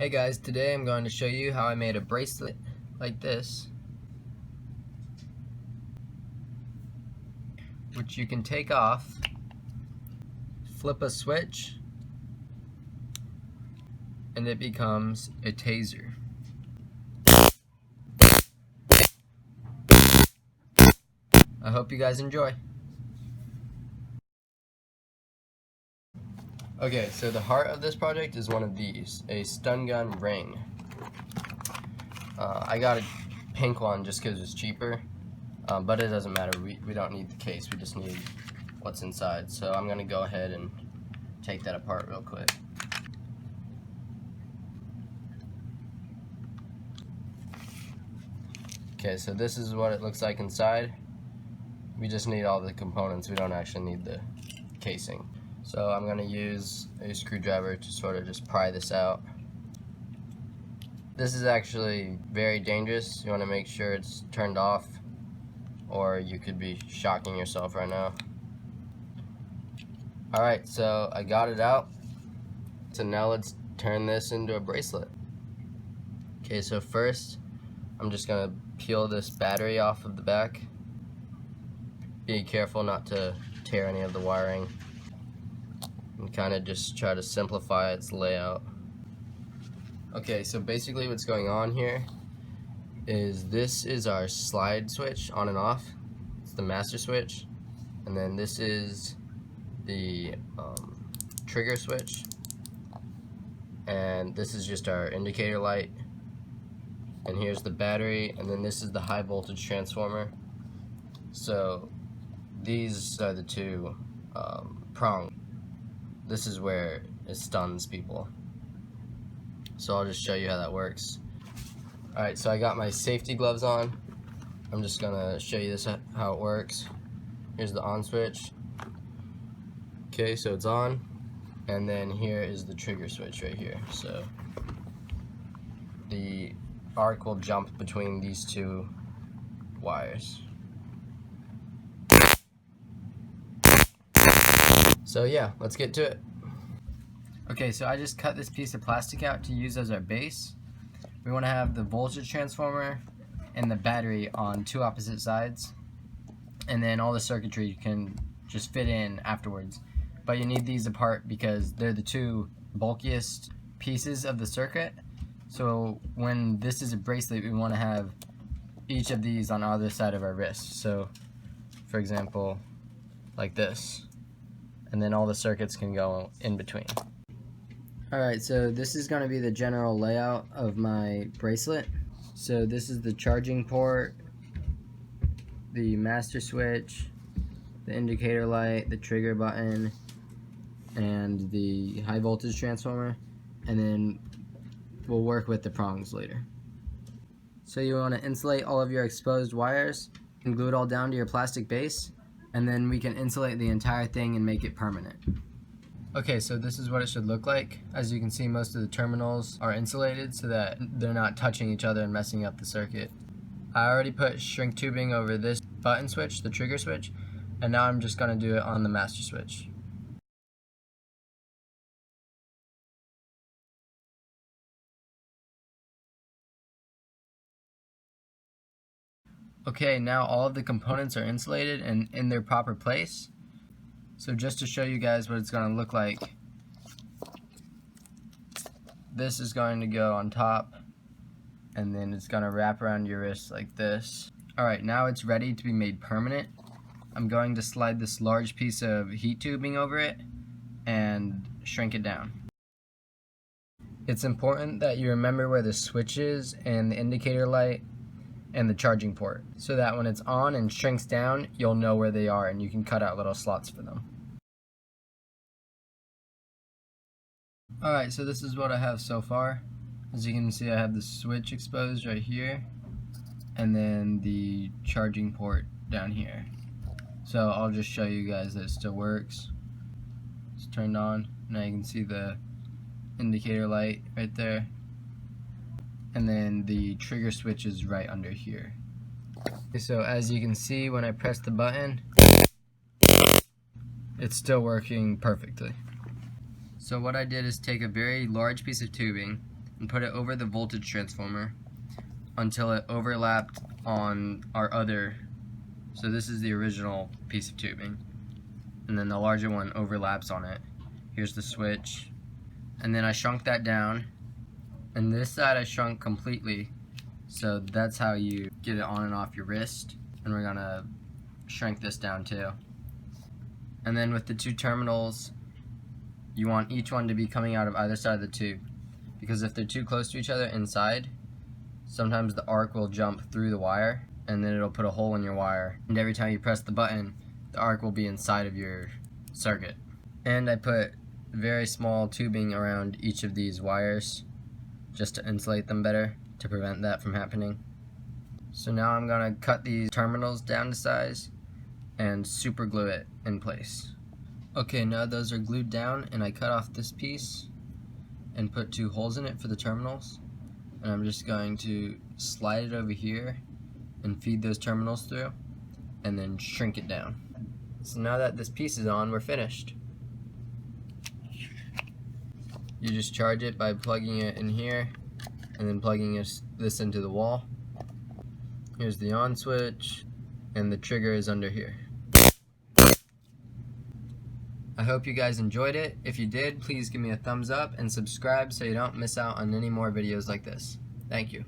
Hey guys, today I'm going to show you how I made a bracelet like this, which you can take off, flip a switch, and it becomes a taser. I hope you guys enjoy. Okay, so the heart of this project is one of these, a stun gun ring. I got a pink one just because it's cheaper, but it doesn't matter. We don't need the case, we just need what's inside. So I'm going to go ahead and take that apart real quick. Okay, so this is what it looks like inside. We just need all the components, we don't actually need the casing. So I'm going to use a screwdriver to sort of just pry this out. This is actually very dangerous. You want to make sure it's turned off, or you could be shocking yourself right now. Alright, so I got it out. So now let's turn this into a bracelet. Okay, so first I'm just going to peel this battery off of the back. Be careful not to tear any of the wiring, and kind of just try to simplify its layout. Okay, so basically what's going on here is this is our slide switch on and off. It's the master switch, and then this is the trigger switch, and this is just our indicator light, and here's the battery, and then this is the high voltage transformer. So these are the two prongs. This is where it stuns people. So I'll just show you how that works. Alright, so I got my safety gloves on. I'm just gonna show you this how it works. Here's the on switch. Okay, so it's on. And then here is the trigger switch right here. So the arc will jump between these two wires. So yeah, let's get to it. Okay, so I just cut this piece of plastic out to use as our base. We want to have the voltage transformer and the battery on two opposite sides, and then all the circuitry can just fit in afterwards. But you need these apart because they're the two bulkiest pieces of the circuit. So when this is a bracelet, we want to have each of these on either side of our wrist. So for example, like this. And then all the circuits can go in between. Alright, so this is going to be the general layout of my bracelet. So this is the charging port, the master switch, the indicator light, the trigger button, and the high voltage transformer. And then we'll work with the prongs later. So you want to insulate all of your exposed wires and glue it all down to your plastic base. And then we can insulate the entire thing and make it permanent. Okay, so this is what it should look like. As you can see, most of the terminals are insulated so that they're not touching each other and messing up the circuit. I already put shrink tubing over this button switch, the trigger switch, and now I'm just going to do it on the master switch. Okay, now all of the components are insulated and in their proper place. So just to show you guys what it's going to look like, this is going to go on top, and then it's going to wrap around your wrist like this. Alright, now it's ready to be made permanent. I'm going to slide this large piece of heat tubing over it and shrink it down. It's important that you remember where the switch is and the indicator light and the charging port, so that when it's on and shrinks down, you'll know where they are and you can cut out little slots for them. Alright, so this is what I have so far. As you can see, I have the switch exposed right here, and then the charging port down here. So I'll just show you guys that it still works. It's turned on. Now you can see the indicator light right there. And then the trigger switch is right under here. So as you can see, when I press the button, it's still working perfectly. So what I did is take a very large piece of tubing, and put it over the voltage transformer until it overlapped on our other, so this is the original piece of tubing, and then the larger one overlaps on it. Here's the switch, and then I shrunk that down, and this side I shrunk completely, so that's how you get it on and off your wrist. And we're gonna shrink this down too. And then with the two terminals, you want each one to be coming out of either side of the tube, because if they're too close to each other inside, sometimes the arc will jump through the wire and then it'll put a hole in your wire, and every time you press the button, the arc will be inside of your circuit. And I put very small tubing around each of these wires just to insulate them better, to prevent that from happening. So now I'm gonna cut these terminals down to size and super glue it in place. Okay, now those are glued down, and I cut off this piece and put 2 holes in it for the terminals, and I'm just going to slide it over here and feed those terminals through and then shrink it down. So now that this piece is on, we're finished. You just charge it by plugging it in here and then plugging this into the wall. Here's the on switch, and the trigger is under here. I hope you guys enjoyed it. If you did, please give me a thumbs up and subscribe so you don't miss out on any more videos like this. Thank you.